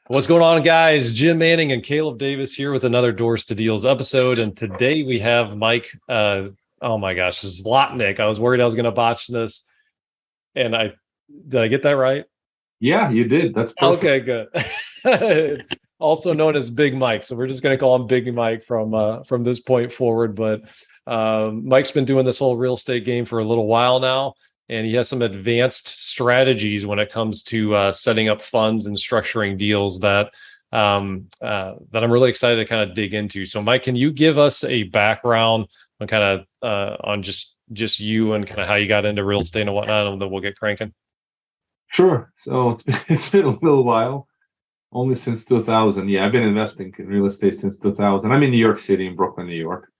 What's going on, guys? Jim Manning and Caleb Davis here with another Doors to Deals episode. And today we have Mike, oh my gosh, Zlotnik. I was worried I was going to botch this. And did I get that right? Yeah, you did. That's perfect. Okay, good. Also known as Big Mike. So we're just going to call him Big Mike from this point forward. But Mike's been doing this whole real estate game for a little while now. And he has some advanced strategies when it comes to setting up funds and structuring deals that I'm really excited to kind of dig into. So, Mike, can you give us a background on on just you and kind of how you got into real estate and whatnot, and then we'll get cranking? Sure. So it's been a little while, only since 2000. Yeah, I've been investing in real estate since 2000. I'm in New York City, in Brooklyn, New York.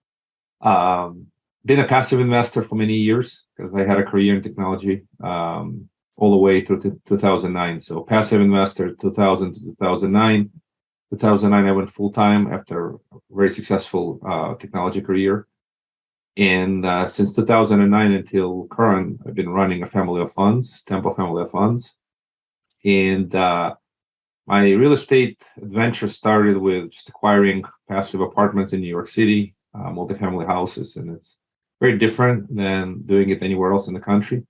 Um, been a passive investor for many years because I had a career in technology all the way through to 2009. So passive investor 2000 to 2009. 2009, I went full time after a very successful technology career. And since 2009 until current, I've been running a family of funds, Temple family of funds. And my real estate adventure started with just acquiring passive apartments in New York City, multifamily houses, and it's very different than doing it anywhere else in the country.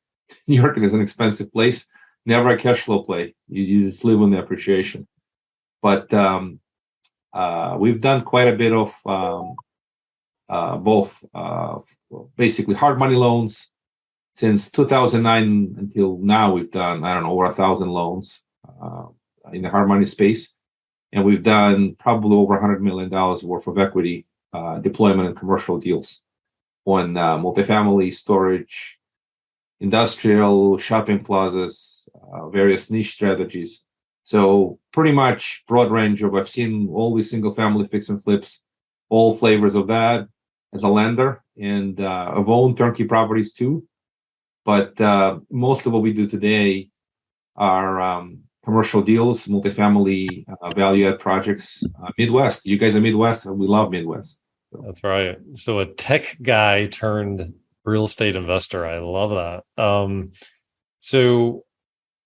New York is an expensive place, never a cash flow play. You just live on the appreciation. But we've done quite a bit of both basically hard money loans. Since 2009 until now, we've done, I don't know, over 1,000 loans in the hard money space. And we've done probably over $100 million worth of equity deployment in commercial deals on multifamily, storage, industrial, shopping plazas, various niche strategies. So pretty much broad range of, I've seen all these single family fix and flips, all flavors of that as a lender, and I've owned turnkey properties too. But most of what we do today are commercial deals, multifamily, value add projects. Midwest, you guys are Midwest, and we love Midwest. So. That's right. So a tech guy turned real estate investor. I love that. So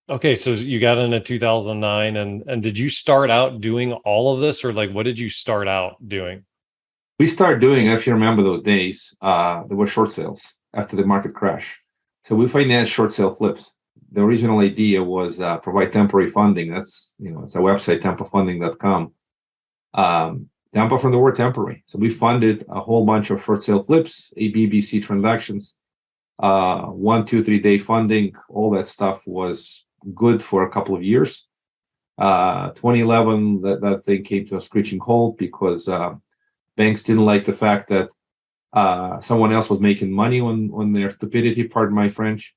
okay, so you got in 2009, and did you start out doing all of this, or like what did you start out doing? We started doing, if you remember those days, there were short sales after the market crash. So we financed short sale flips. The original idea was provide temporary funding. That's, it's a website, tampafunding.com. Tampa from the word temporary. So we funded a whole bunch of short sale flips, ABBC transactions, 1, 2, 3 day funding. All that stuff was good for a couple of years. 2011, that thing came to a screeching halt because banks didn't like the fact that someone else was making money on their stupidity, pardon my French,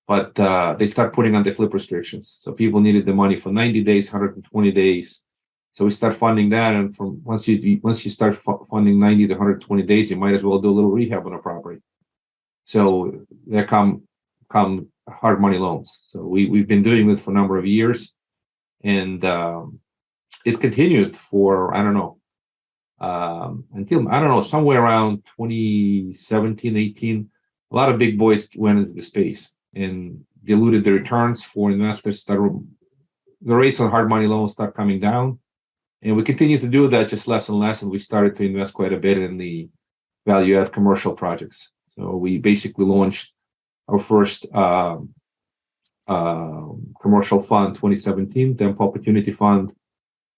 but they start putting on the flip restrictions. So people needed the money for 90 days, 120 days. So we start funding that, and from once you start funding 90 to 120 days, you might as well do a little rehab on a property. So there come hard money loans. So we've been doing it for a number of years, and it continued for until somewhere around 2017, 18. A lot of big boys went into the space and diluted the returns for investors. The rates on hard money loans start coming down. And we continue to do that, just less and less. And we started to invest quite a bit in the value add commercial projects. So we basically launched our first commercial fund, 2017, Temple Opportunity Fund.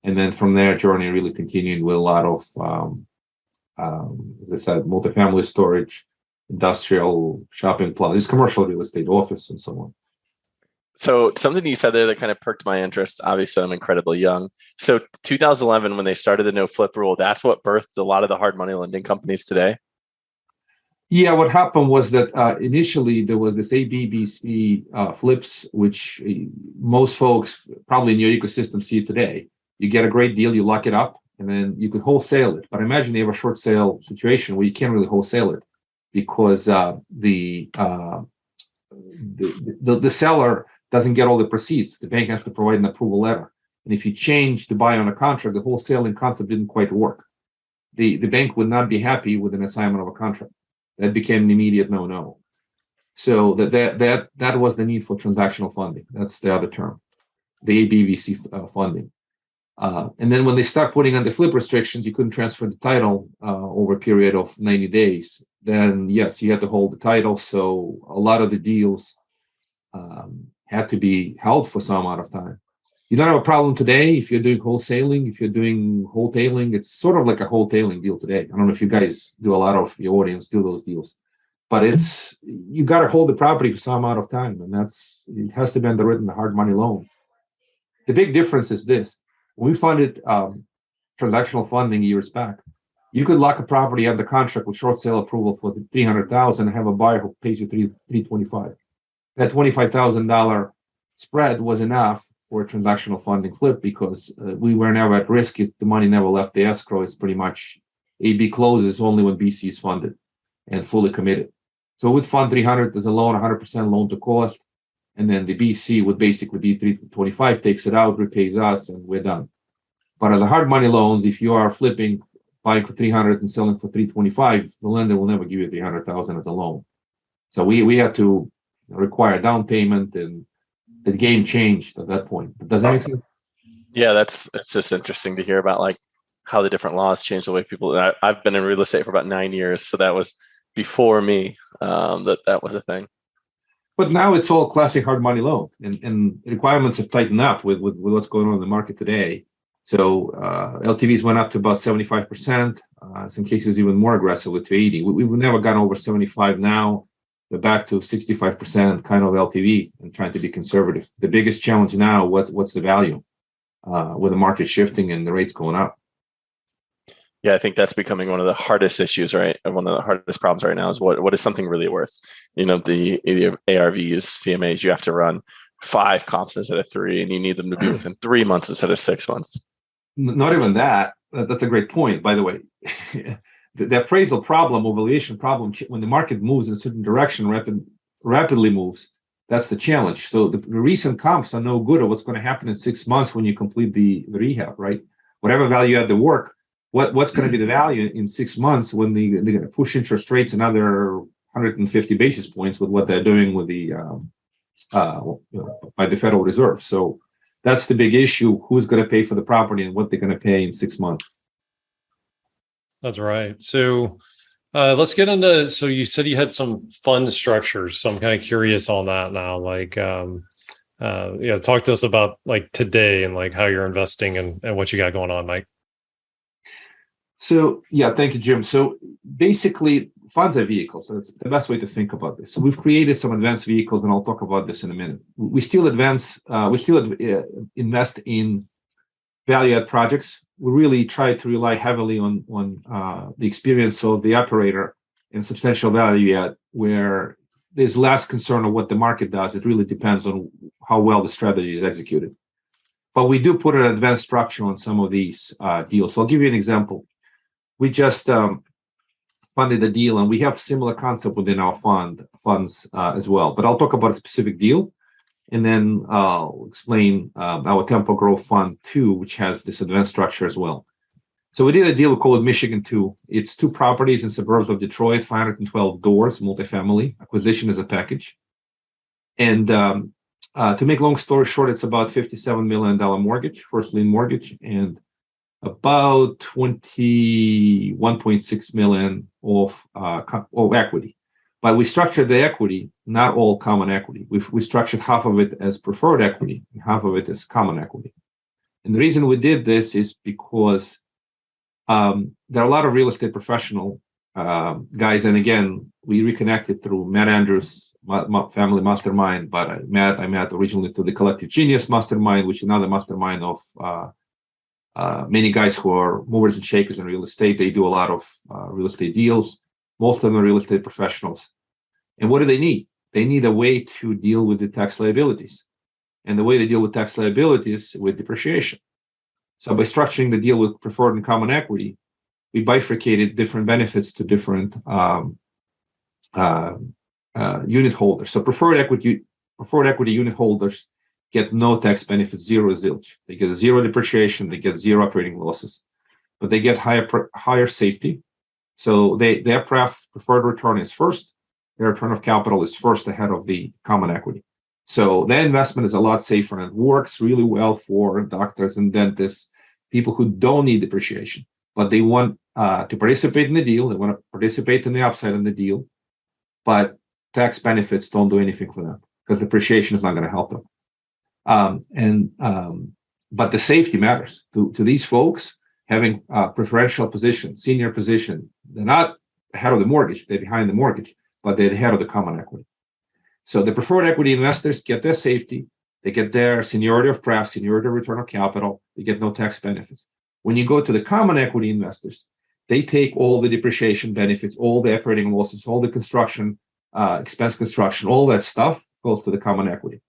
And then from there, journey really continued with a lot of, as I said, multifamily storage, industrial, shopping plazas, commercial real estate, office, and so on. So something you said there that kind of perked my interest. Obviously, I'm incredibly young. So 2011, when they started the no flip rule, that's what birthed a lot of the hard money lending companies today. Yeah, what happened was that initially there was this ABBC flips, which most folks probably in your ecosystem see today. You get a great deal, you lock it up, and then you could wholesale it. But imagine you have a short sale situation where you can't really wholesale it because the seller doesn't get all the proceeds. The bank has to provide an approval letter. And if you change the buy on a contract, the wholesaling concept didn't quite work. The bank would not be happy with an assignment of a contract. That became an immediate no-no. So that was the need for transactional funding. That's the other term, the ABVC funding. And then when they start putting on the flip restrictions, you couldn't transfer the title over a period of 90 days. Then, yes, you had to hold the title. So a lot of the deals had to be held for some amount of time. You don't have a problem today if you're doing wholesaling. If you're doing wholetailing, it's sort of like a wholetailing deal today. I don't know if you guys do, a lot of your audience do those deals, but it's, you got to hold the property for some amount of time, and it has to be underwritten the hard money loan. The big difference is this: when we funded transactional funding years back, you could lock a property under contract with short sale approval for the $300,000 and have a buyer who pays you $325,000. That $25,000 spread was enough for a transactional funding flip, because we were never at risk. The money never left the escrow. It's pretty much AB closes only when BC is funded and fully committed. So we'd fund 300 as a loan, 100% loan to cost, and then the BC would basically be 325, takes it out, repays us, and we're done. But as a hard money loans, if you are flipping, buying for 300 and selling for 325, the lender will never give you 300,000 as a loan. So we had to require down payment, and the game changed at that point. Does that make sense? Yeah, it's just interesting to hear about like how the different laws change the way people. I've been in real estate for about 9 years, so that was before me. That was a thing. But now it's all classic hard money loan, and requirements have tightened up with what's going on in the market today. So LTVs went up to about 75%. Some cases even more aggressively to 80. We've never gone over 75 now. We're back to 65% kind of LTV and trying to be conservative. The biggest challenge now, what's the value with the market shifting and the rates going up? Yeah, I think that's becoming one of the hardest issues, right? One of the hardest problems right now is what is something really worth? The ARVs, CMAs, you have to run 5 comps instead of 3, and you need them to be within 3 months instead of 6 months. Not even that. That's a great point, by the way. The appraisal problem or valuation problem, when the market moves in a certain direction, rapidly moves, that's the challenge. So the recent comps are no good at what's going to happen in 6 months when you complete the rehab, right? Whatever value you add the work, what's going to be the value in 6 months when they're going to push interest rates another 150 basis points with what they're doing with the by the Federal Reserve. So that's the big issue: who's going to pay for the property and what they're going to pay in 6 months. That's right. So let's get into, so you said you had some fund structures. So I'm kind of curious on that now. Like, talk to us about like today and like how you're investing and what you got going on, Mike. So, yeah, thank you, Jim. So basically, funds are vehicles. So that's the best way to think about this. So we've created some advanced vehicles, and I'll talk about this in a minute. We still invest in value add projects. We really try to rely heavily on the experience of the operator and substantial value add, where there's less concern of what the market does. It really depends on how well the strategy is executed. But we do put an advanced structure on some of these deals. So I'll give you an example. We just funded a deal, and we have similar concept within our funds as well. But I'll talk about a specific deal, and then I'll explain our Tempo Growth Fund 2, which has this advanced structure as well. So we did a deal, we call it Michigan 2. It's 2 properties in suburbs of Detroit, 512 doors, multifamily. Acquisition is a package. And to make long story short, it's about $57 million mortgage, first lien mortgage, and about $21.6 million of equity. But we structured the equity, not all common equity. We structured half of it as preferred equity and half of it as common equity. And the reason we did this is because there are a lot of real estate professional guys. And again, we reconnected through Matt Andrews' family mastermind, but I met originally through the Collective Genius Mastermind, which is another mastermind of many guys who are movers and shakers in real estate. They do a lot of real estate deals. Most of them are real estate professionals. And what do they need? They need a way to deal with the tax liabilities. And the way they deal with tax liabilities with depreciation. So by structuring the deal with preferred and common equity, we bifurcated different benefits to different unit holders. So preferred equity unit holders get no tax benefits, zero zilch. They get zero depreciation, they get zero operating losses, but they get higher safety. So their preferred return is first. Their return of capital is first ahead of the common equity. So their investment is a lot safer, and it works really well for doctors and dentists people who don't need depreciation, but they want to participate in the deal. They want to participate in the upside in the deal, but tax benefits don't do anything for them because depreciation is not going to help them. But the safety matters to these folks. Having preferential position, senior position, they're not ahead of the mortgage, they're behind the mortgage, but they're ahead of the common equity. So the preferred equity investors get their safety, they get their seniority of pref, seniority of return of capital, they get no tax benefits. When you go to the common equity investors, they take all the depreciation benefits, all the operating losses, all the construction, expense construction, all that stuff goes to the common equity.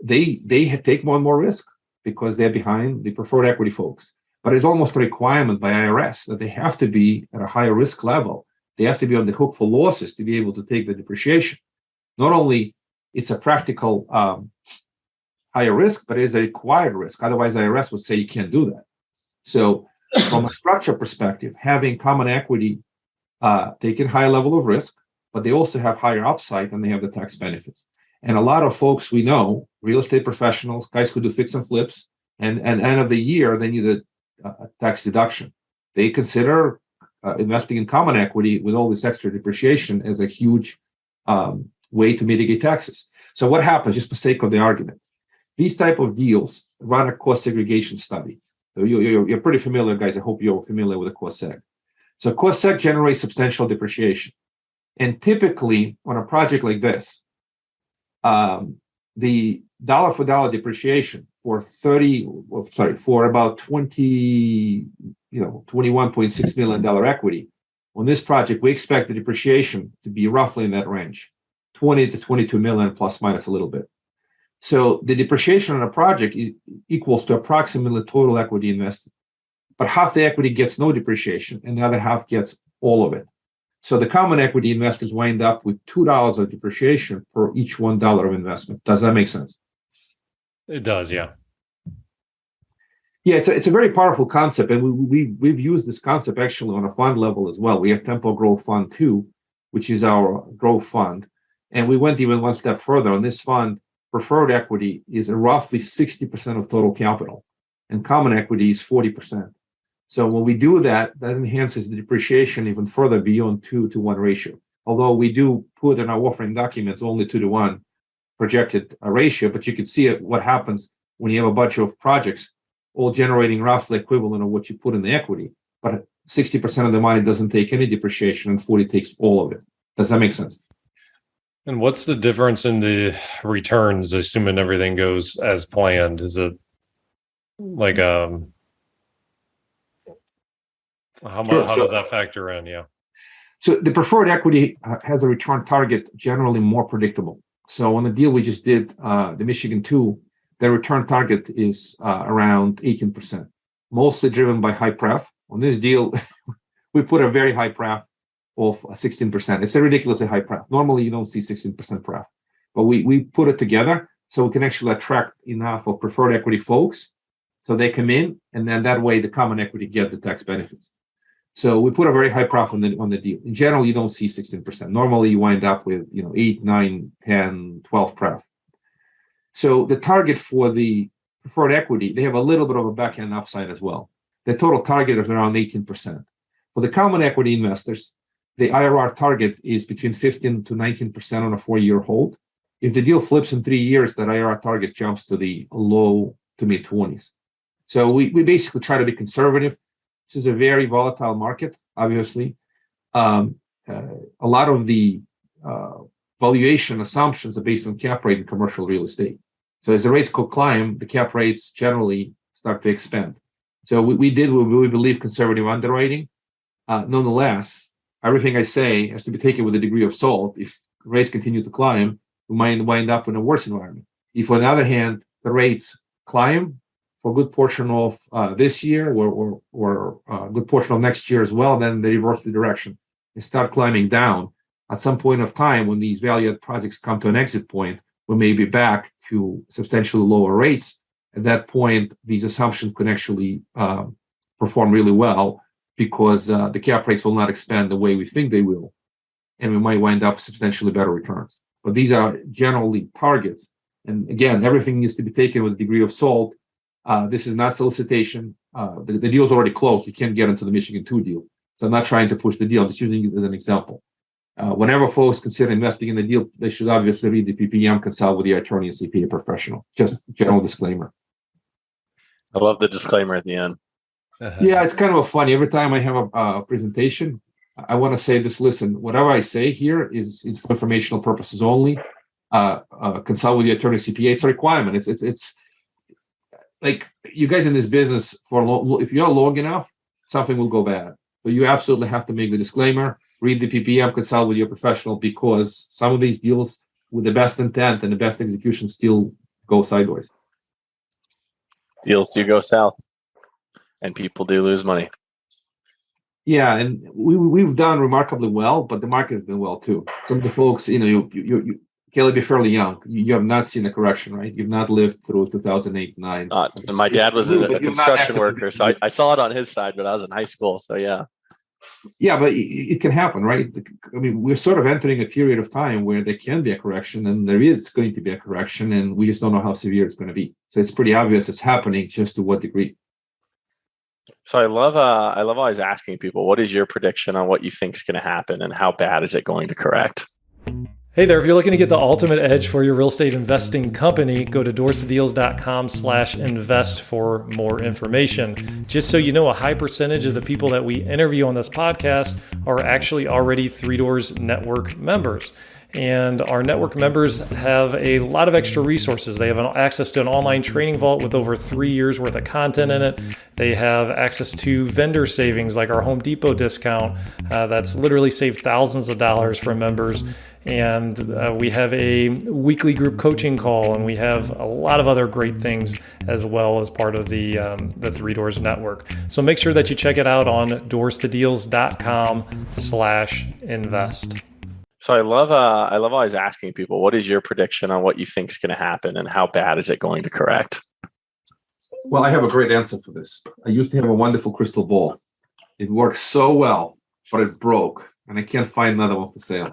They take more and more risk because they're behind the preferred equity folks. But it's almost a requirement by IRS that they have to be at a higher risk level. They have to be on the hook for losses to be able to take the depreciation. Not only it's a practical higher risk, but it is a required risk. Otherwise, IRS would say you can't do that. So from a structure perspective, having common equity taking higher level of risk, but they also have higher upside and they have the tax benefits. And a lot of folks we know, real estate professionals, guys who do fix and flips, and end of the year, they need a tax deduction. They consider investing in common equity with all this extra depreciation as a huge way to mitigate taxes. So what happens, just for sake of the argument, these type of deals run a cost segregation study. So you're pretty familiar, guys. I hope you're familiar with the cost seg. So cost seg generates substantial depreciation. And typically on a project like this, the dollar for dollar depreciation for about $21.6 million equity on this project, we expect the depreciation to be roughly in that range, 20 to 22 million plus minus a little bit. So the depreciation on a project equals to approximately total equity invested, but half the equity gets no depreciation and the other half gets all of it. So the common equity investors wind up with $2 of depreciation for each $1 of investment. Does that make sense? It does, yeah. Yeah, it's a very powerful concept, and we've used this concept actually on a fund level as well. We have Tempo Growth Fund 2, which is our growth fund, and we went even one step further. On this fund, preferred equity is roughly 60% of total capital, and common equity is 40%. So when we do that, that enhances the depreciation even further beyond 2-to-1 ratio. Although we do put in our offering documents only 2-to-1 projected ratio, but you can see what happens when you have a bunch of projects all generating roughly equivalent of what you put in the equity, but 60% of the money doesn't take any depreciation and 40 takes all of it. Does that make sense? And what's the difference in the returns, assuming everything goes as planned? Is it like how does that factor in? Yeah. So the preferred equity has a return target generally more predictable. So on the deal we just did, the Michigan 2, the return target is around 18%, mostly driven by high pref. On this deal, we put a very high pref of 16%. It's a ridiculously high pref. Normally, you don't see 16% pref, but we put it together so we can actually attract enough of preferred equity folks so they come in, and then that way the common equity get the tax benefits. So we put a very high pref on the deal. In general, you don't see 16%. Normally, you wind up with 8, 9, 10, 12 pref. So the target for the preferred equity, they have a little bit of a back-end upside as well. The total target is around 18%. For the common equity investors, the IRR target is between 15 to 19% on a 4-year hold. If the deal flips in 3 years, that IRR target jumps to the low to mid 20s. So we basically try to be conservative. This is a very volatile market, obviously. A lot of the valuation assumptions are based on cap rate in commercial real estate. So as the rates go climb, the cap rates generally start to expand. So we did what we believe conservative underwriting. Nonetheless, everything I say has to be taken with a degree of salt. If rates continue to climb, we might wind up in a worse environment. If, on the other hand, the rates climb for a good portion of this year or a good portion of next year as well, then they reverse the direction and start climbing down. At some point of time, when these value-add projects come to an exit point, we may be back to substantially lower rates. At that point, these assumptions can actually perform really well because the cap rates will not expand the way we think they will, and we might wind up substantially better returns. But these are generally targets. And again, everything needs to be taken with a degree of salt. This is not solicitation. The deal's already closed. You can't get into the Michigan 2 deal. So I'm not trying to push the deal. I'm just using it as an example. Whenever folks consider investing in the deal, they should obviously read the PPM, consult with the attorney and CPA professional. Just general disclaimer. I love the disclaimer at the end. Yeah, it's kind of funny. Every time I have a presentation, I want to say this. Listen, whatever I say here is for informational purposes only. Consult with the attorney CPA. It's a requirement. It's like you guys in this business if you're long enough, something will go bad. So you absolutely have to make the disclaimer. Read the PPM, consult with your professional, because some of these deals with the best intent and the best execution still go sideways. Deals do go south, and people do lose money. Yeah, and we've done remarkably well, but the market has been well too. Some of the folks, you Caleb, you're fairly young. You have not seen a correction, right? You've not lived through 2008, 9. And my dad was a construction worker, so I saw it on his side, but I was in high school, so yeah. Yeah, but it can happen, right? I mean, we're sort of entering a period of time where there can be a correction, and there is going to be a correction, and we just don't know how severe it's going to be. So it's pretty obvious it's happening, just to what degree. So I love always asking people, what is your prediction on what you think is going to happen, and how bad is it going to correct? Hey there, if you're looking to get the ultimate edge for your real estate investing company, go to dorseydeals.com/invest for more information. Just so you know, a high percentage of the people that we interview on this podcast are actually already Three Doors Network members. And our network members have a lot of extra resources. They have access to an online training vault with over 3 years worth of content in it. They have access to vendor savings like our Home Depot discount that's literally saved thousands of dollars for members. And we have a weekly group coaching call, and we have a lot of other great things as well as part of the Three Doors Network. So make sure that you check it out on doorstodeals.com/invest. So I love always asking people, what is your prediction on what you think is going to happen, and how bad is it going to correct? Well, I have a great answer for this. I used to have a wonderful crystal ball. It worked so well, but it broke, and I can't find another one for sale.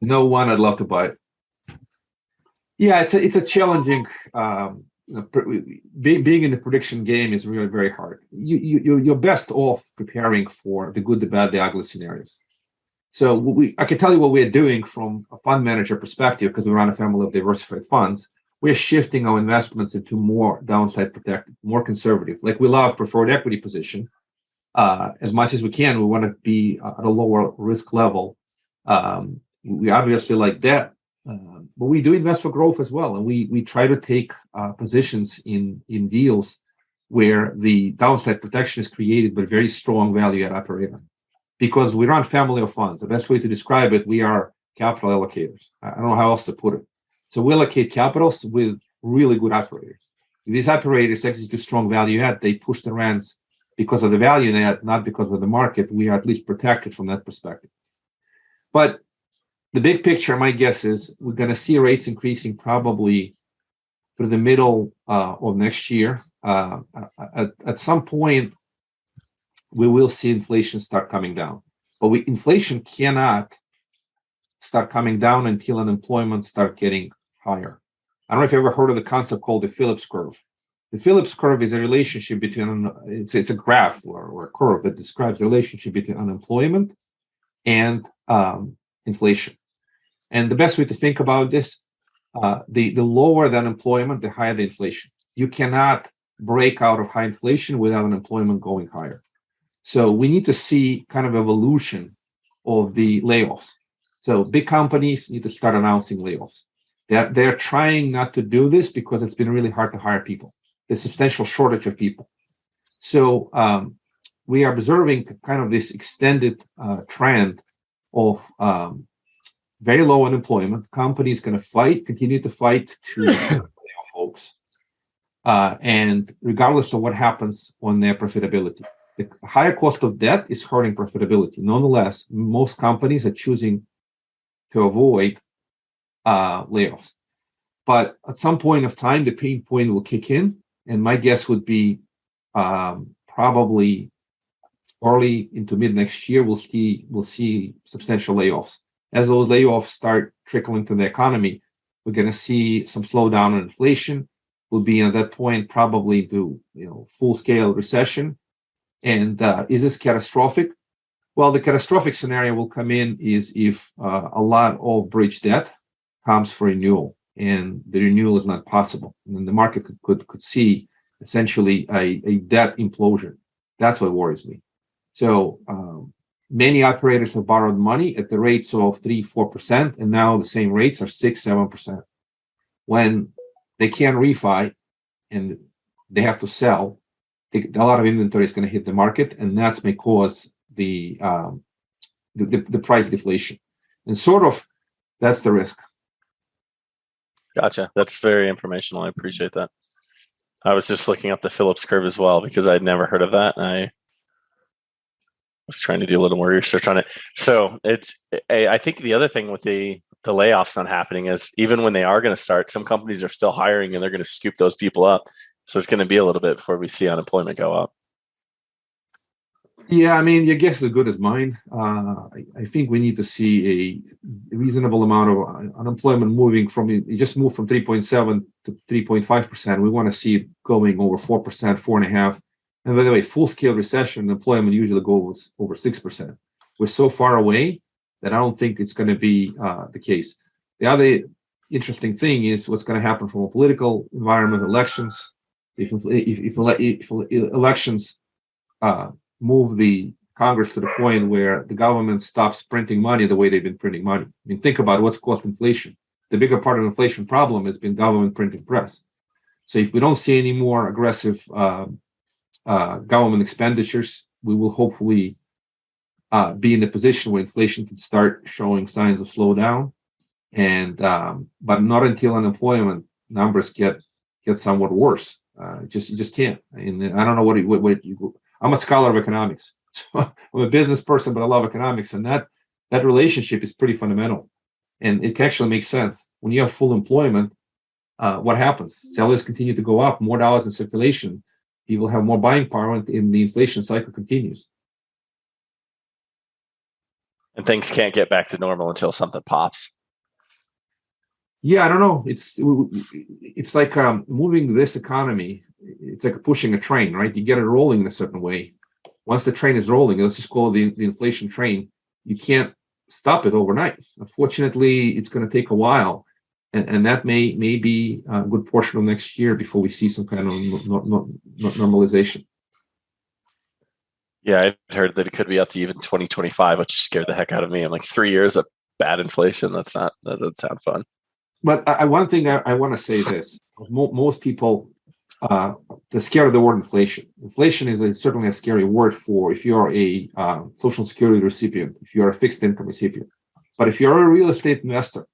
No one, I'd love to buy it. Yeah, it's a challenging. Being in the prediction game is really very hard. You're best off preparing for the good, the bad, the ugly scenarios. So I can tell you what we're doing from a fund manager perspective, because we run a family of diversified funds. We're shifting our investments into more downside protected, more conservative. Like we love preferred equity position. As much as we can, we want to be at a lower risk level. We obviously like debt, but we do invest for growth as well. And we try to take positions in deals where the downside protection is created by very strong value add operator. Because we run family of funds. The best way to describe it, we are capital allocators. I don't know how else to put it. So we allocate capitals with really good operators. If these operators execute strong value add, they push the rents because of the value add, not because of the market. We are at least protected from that perspective. But the big picture, my guess is we're going to see rates increasing probably through the middle of next year. At some point, we will see inflation start coming down. But inflation cannot start coming down until unemployment start getting higher. I don't know if you ever heard of the concept called the Phillips curve. The Phillips curve is a relationship between, it's a graph or a curve that describes the relationship between unemployment and inflation. And the best way to think about this, the lower the unemployment, the higher the inflation. You cannot break out of high inflation without unemployment going higher. So we need to see kind of evolution of the layoffs. So big companies need to start announcing layoffs. They're trying not to do this because it's been really hard to hire people. There's a substantial shortage of people. So we are observing kind of this extended trend of very low unemployment. Companies going to continue to fight to lay off folks. And regardless of what happens on their profitability. The higher cost of debt is hurting profitability. Nonetheless, most companies are choosing to avoid layoffs. But at some point of time, the pain point will kick in. And my guess would be probably early into mid next year, we'll see substantial layoffs. As those layoffs start trickling to the economy, we're going to see some slowdown in inflation. will be at that point probably into full scale recession. And is this catastrophic? Well, the catastrophic scenario will come in is if a lot of bridge debt comes for renewal, and the renewal is not possible, and then the market could see essentially a debt implosion. That's what worries me. So many operators have borrowed money at the rates of 3-4%, and now the same rates are 6-7%. When they can't refi and they have to sell, a lot of inventory is going to hit the market, and that's may cause the price deflation. And sort of that's the risk. Gotcha. That's very informational. I appreciate that. I was just looking up the Phillips curve as well because I'd never heard of that. And I was trying to do a little more research on it. So I think the other thing with the layoffs not happening is even when they are going to start, some companies are still hiring and they're going to scoop those people up. So it's going to be a little bit before we see unemployment go up. Yeah, I mean, your guess is as good as mine. I think we need to see a reasonable amount of unemployment moving from, it just moved from 3.7 to 3.5%. We want to see it going over 4%, 4.5%. And by the way, full-scale recession, employment usually goes over 6%. We're so far away that I don't think it's going to be the case. The other interesting thing is what's going to happen from a political environment, elections. If elections move the Congress to the point where the government stops printing money the way they've been printing money. I mean, think about what's caused inflation. The bigger part of the inflation problem has been government printing press. So if we don't see any more aggressive government expenditures, we will hopefully be in a position where inflation can start showing signs of slowdown. And but not until unemployment numbers get somewhat worse. You just can't. And I don't know what you. I'm a scholar of economics. So I'm a business person, but I love economics, and that relationship is pretty fundamental, and it actually makes sense. When you have full employment, what happens? Salaries continue to go up, more dollars in circulation, people have more buying power, and the inflation cycle continues. And things can't get back to normal until something pops. Yeah, I don't know. It's like moving this economy. It's like pushing a train, right? You get it rolling in a certain way. Once the train is rolling, let's just call it the inflation train. You can't stop it overnight. Unfortunately, it's going to take a while, and that may be a good portion of next year before we see some kind of normalization. Yeah, I heard that it could be up to even 2025, which scared the heck out of me. I'm like, 3 years of bad inflation. That doesn't sound fun. But one thing I want to say this: most people. They're scared of the word inflation. Inflation is certainly a scary word for if you're a Social Security recipient, if you're a fixed income recipient. But if you're a real estate investor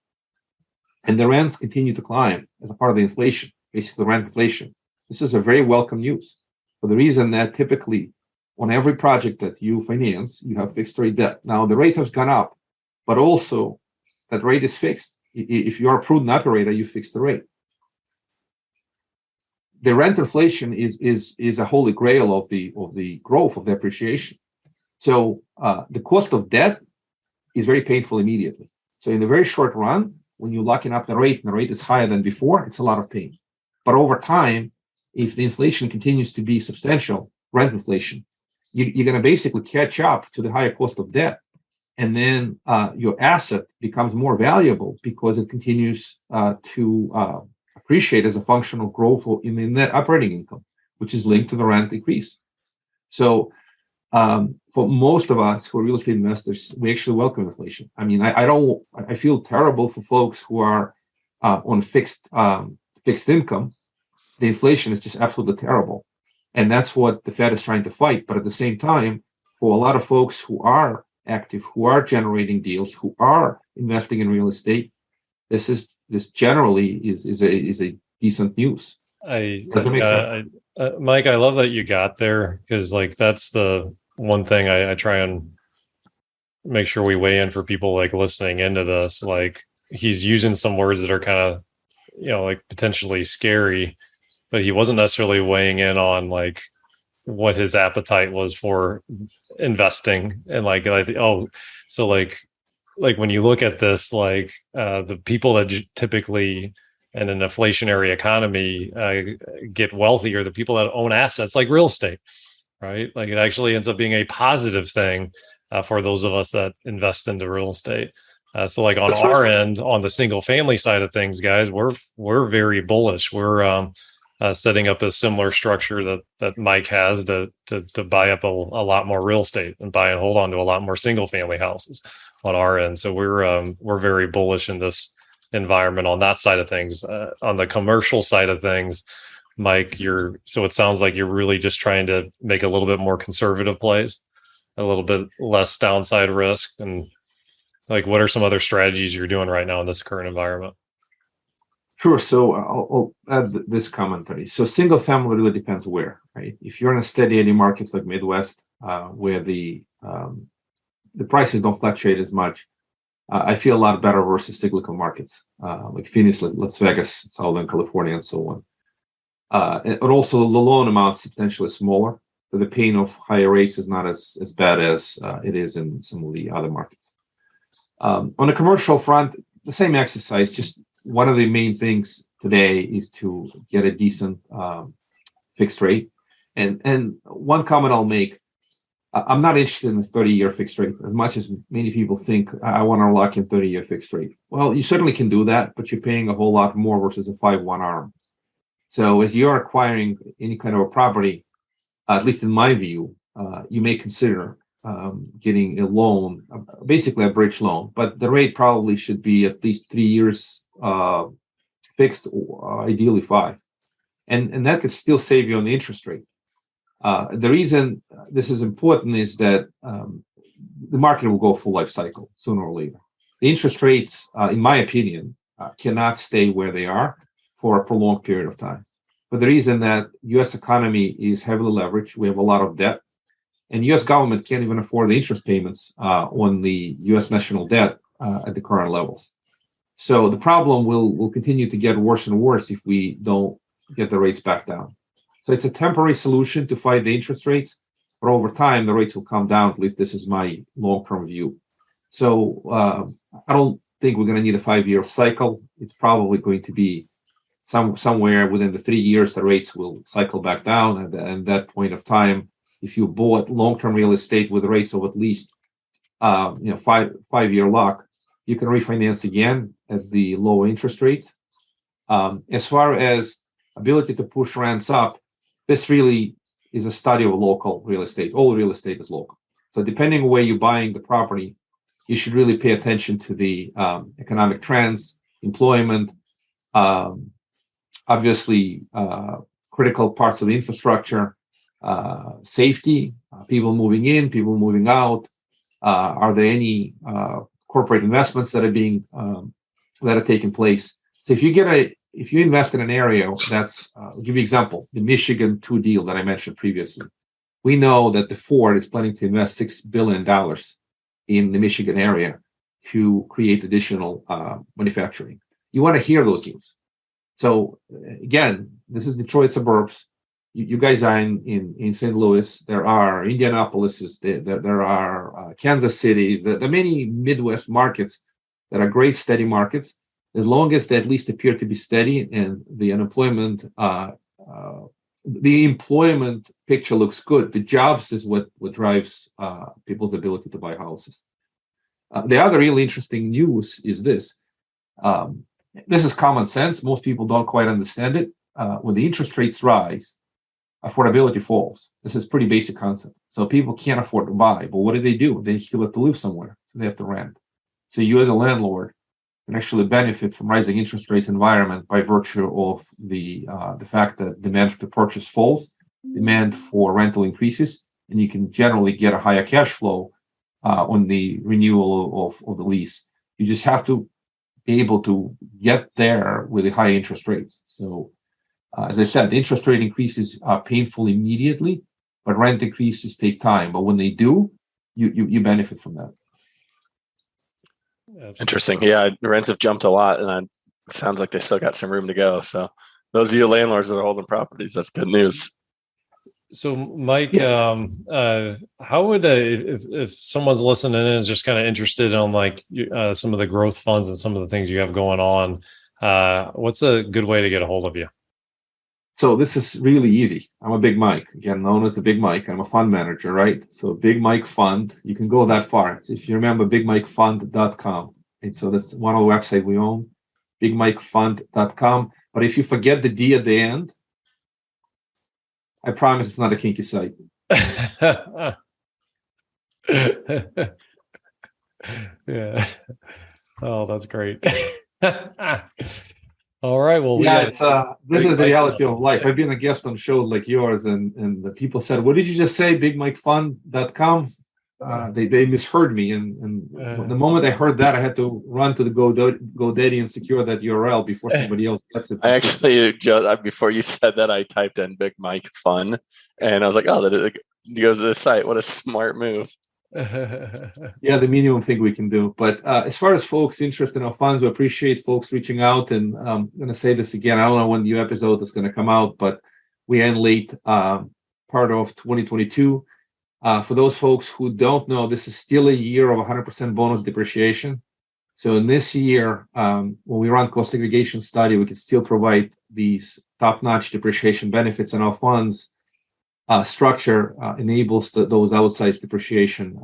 and the rents continue to climb as a part of the inflation, basically rent inflation, this is a very welcome news for the reason that typically on every project that you finance, you have fixed rate debt. Now the rate has gone up, but also that rate is fixed. If you are a prudent operator, you fix the rate. The rent inflation is a holy grail of the growth of the appreciation. So the cost of debt is very painful immediately. So in the very short run, when you're locking up the rate and the rate is higher than before, it's a lot of pain. But over time, if the inflation continues to be substantial, rent inflation, you're going to basically catch up to the higher cost of debt. And then your asset becomes more valuable because it continues to appreciate as a function of growth in the net operating income, which is linked to the rent increase. So for most of us who are real estate investors, we actually welcome inflation. I mean, I feel terrible for folks who are on fixed income. The inflation is just absolutely terrible. And that's what the Fed is trying to fight. But at the same time, for a lot of folks who are active, who are generating deals, who are investing in real estate, this generally is a decent news. Does that make sense? Mike, I love that you got there because like that's the one thing I try and make sure we weigh in for people like listening into this. Like he's using some words that are kind of, like potentially scary, but he wasn't necessarily weighing in on like what his appetite was for investing. And like, so like when you look at this, like the people that typically in an inflationary economy get wealthier, the people that own assets like real estate, right? Like it actually ends up being a positive thing for those of us that invest into real estate. So like on our end, on the single family side of things, guys, we're very bullish. We're setting up a similar structure that Mike has to buy up a lot more real estate and buy and hold on to a lot more single family houses on our end. So we're very bullish in this environment on that side of things. On the commercial side of things, Mike, so it sounds like you're really just trying to make a little bit more conservative plays, a little bit less downside risk. And like, what are some other strategies you're doing right now in this current environment? Sure. So I'll add this commentary. So single family really depends where, right? If you're in a steady Eddie markets like Midwest, where the prices don't fluctuate as much, I feel a lot better versus cyclical markets like Phoenix, Las Vegas, Southern California, and so on. And also the loan amount is potentially smaller, so the pain of higher rates is not as bad as it is in some of the other markets. On the commercial front, the same exercise. Just one of the main things today is to get a decent fixed rate. And one comment I'll make: I'm not interested in the 30-year fixed rate as much as many people think. I want to lock in 30-year fixed rate. Well, you certainly can do that, but you're paying a whole lot more versus a 5/1 ARM. So as you're acquiring any kind of a property, at least in my view, you may consider getting a loan, basically a bridge loan, but the rate probably should be at least 3 years fixed, or ideally 5. And that could still save you on the interest rate. The reason this is important is that the market will go full life cycle sooner or later. The interest rates, in my opinion, cannot stay where they are for a prolonged period of time. But the reason that U.S. economy is heavily leveraged, we have a lot of debt, and U.S. government can't even afford the interest payments on the U.S. national debt at the current levels. So the problem will continue to get worse and worse if we don't get the rates back down. So it's a temporary solution to fight the interest rates, but over time the rates will come down. At least this is my long-term view. So I don't think we're going to need a 5-year cycle. It's probably going to be somewhere within the 3 years the rates will cycle back down. And that point of time, if you bought long-term real estate with rates of at least 5-year lock, you can refinance again at the low interest rates. As far as ability to push rents up, this really is a study of local real estate. All real estate is local. So depending on where you're buying the property, you should really pay attention to the economic trends, employment, obviously critical parts of the infrastructure, safety, people moving in, people moving out. Are there any corporate investments that are taking place? So if you invest in an area that's, I'll give you an example, the Michigan 2 deal that I mentioned previously. We know that the Ford is planning to invest $6 billion in the Michigan area to create additional manufacturing. You want to hear those deals. So again, this is Detroit suburbs. You guys are in St. Louis. There are Indianapolis. There are Kansas City. There are many Midwest markets that are great, steady markets. As long as they at least appear to be steady and the employment picture looks good, the jobs is what drives people's ability to buy houses. The other really interesting news is this. This is common sense. Most people don't quite understand it. When the interest rates rise, affordability falls. This is pretty basic concept. So people can't afford to buy, but what do? They still have to live somewhere, so they have to rent. So you as a landlord can actually benefit from rising interest rates environment by virtue of the fact that demand to purchase falls, demand for rental increases, and you can generally get a higher cash flow on the renewal of the lease. You just have to be able to get there with the high interest rates. So as I said, the interest rate increases are painful immediately, but rent increases take time. But when they do, you benefit from that. Absolutely. Interesting. Yeah, rents have jumped a lot, and it sounds like they still got some room to go. So those of you landlords that are holding properties, that's good news. So, Mike, how would if someone's listening and is just kind of interested in like some of the growth funds and some of the things you have going on, What's a good way to get a hold of you? So this is really easy. I'm a Big Mike, again, known as the Big Mike. I'm a fund manager, right? So Big Mike Fund, you can go that far. If you remember, bigmikefund.com. And so that's one of the website we own, bigmikefund.com. But if you forget the D at the end, I promise it's not a kinky site. Yeah. Oh, that's great. All right. Well, yeah, it's this is the reality of life. I've been a guest on shows like yours, and the people said, "What did you just say? BigMikeFund.com?" They misheard me, and the moment I heard that, I had to run to the GoDaddy and secure that URL before somebody else gets it. I actually just before you said that, I typed in Big Mike Fun, and I was like, "Oh, that goes to the site. What a smart move!" Yeah, the minimum thing we can do. But as far as folks interested in our funds, we appreciate folks reaching out. And I'm going to say this again. I don't know when the new episode is going to come out, but we end late part of 2022. For those folks who don't know, this is still a year of 100% bonus depreciation. So in this year, when we run cost segregation study, we can still provide these top-notch depreciation benefits in our funds. Structure enables those outsized depreciation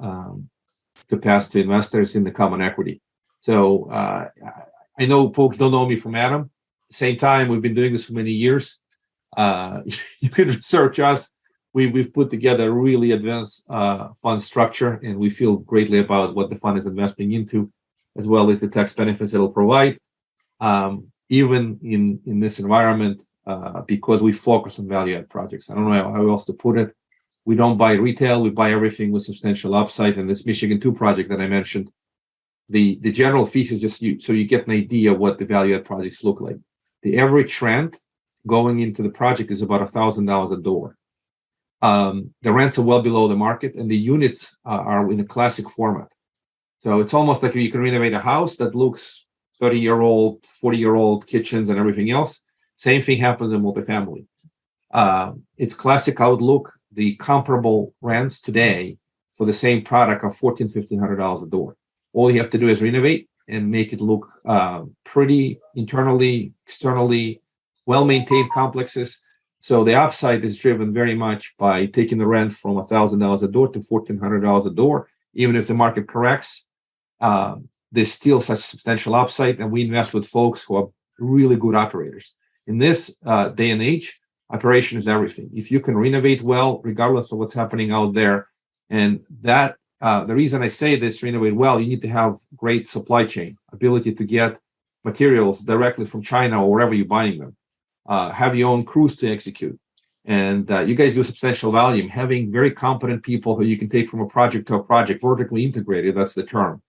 to pass to investors in the common equity. So I know folks don't know me from Adam. At the same time, we've been doing this for many years. You can research us. We've put together a really advanced fund structure, and we feel greatly about what the fund is investing into, as well as the tax benefits it'll provide. Even in this environment, because we focus on value-add projects. I don't know how else to put it. We don't buy retail. We buy everything with substantial upside. And this Michigan 2 project that I mentioned, the general fees is just so you get an idea what the value-add projects look like. The average rent going into the project is about $1,000 a door. The rents are well below the market, and the units are in a classic format. So it's almost like you can renovate a house that looks 30-year-old, 40-year-old kitchens and everything else. Same thing happens in multifamily. It's classic outlook. The comparable rents today for the same product are $1,400-$1,500 a door. All you have to do is renovate and make it look pretty internally, externally, well-maintained complexes. So the upside is driven very much by taking the rent from $1,000 a door to $1,400 a door. Even if the market corrects, there's still such substantial upside, and we invest with folks who are really good operators. In this day and age, operation is everything. If you can renovate well, regardless of what's happening out there, and that the reason I say this, renovate well, you need to have great supply chain, ability to get materials directly from China or wherever you're buying them, have your own crews to execute. And you guys do substantial volume. Having very competent people who you can take from a project to a project, vertically integrated, that's the term.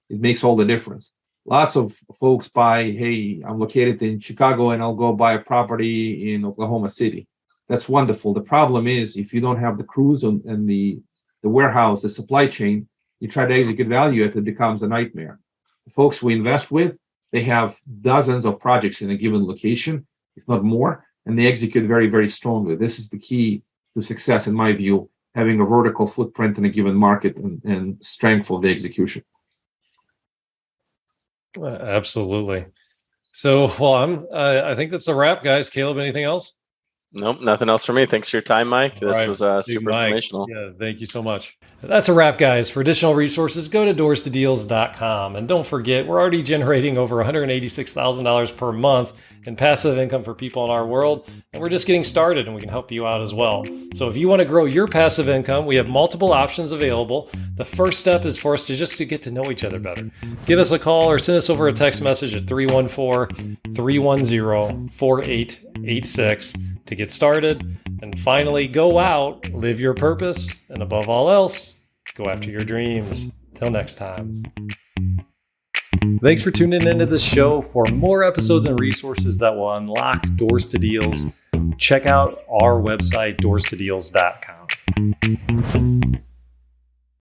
It makes all the difference. Lots of folks buy, hey, I'm located in Chicago and I'll go buy a property in Oklahoma City. That's wonderful. The problem is if you don't have the crews and the warehouse, the supply chain, you try to execute value, it becomes a nightmare. The folks we invest with, they have dozens of projects in a given location, if not more, and they execute very, very strongly. This is the key to success, in my view, having a vertical footprint in a given market and strength of the execution. Absolutely. So, well, I think that's a wrap, guys. Caleb, anything else? Nope, nothing else for me. Thanks for your time, Mike. This was super informational. Yeah, thank you so much. That's a wrap, guys. For additional resources, go to doorstodeals.com. And don't forget, we're already generating over $186,000 per month in passive income for people in our world. And we're just getting started, and we can help you out as well. So if you want to grow your passive income, we have multiple options available. The first step is for us to get to know each other better. Give us a call or send us over a text message at 314-310-4886 to get started. And finally, go out, live your purpose, and above all else, go after your dreams. Till next time. Thanks for tuning into this show. For more episodes and resources that will unlock doors to deals, check out our website, doorstodeals.com.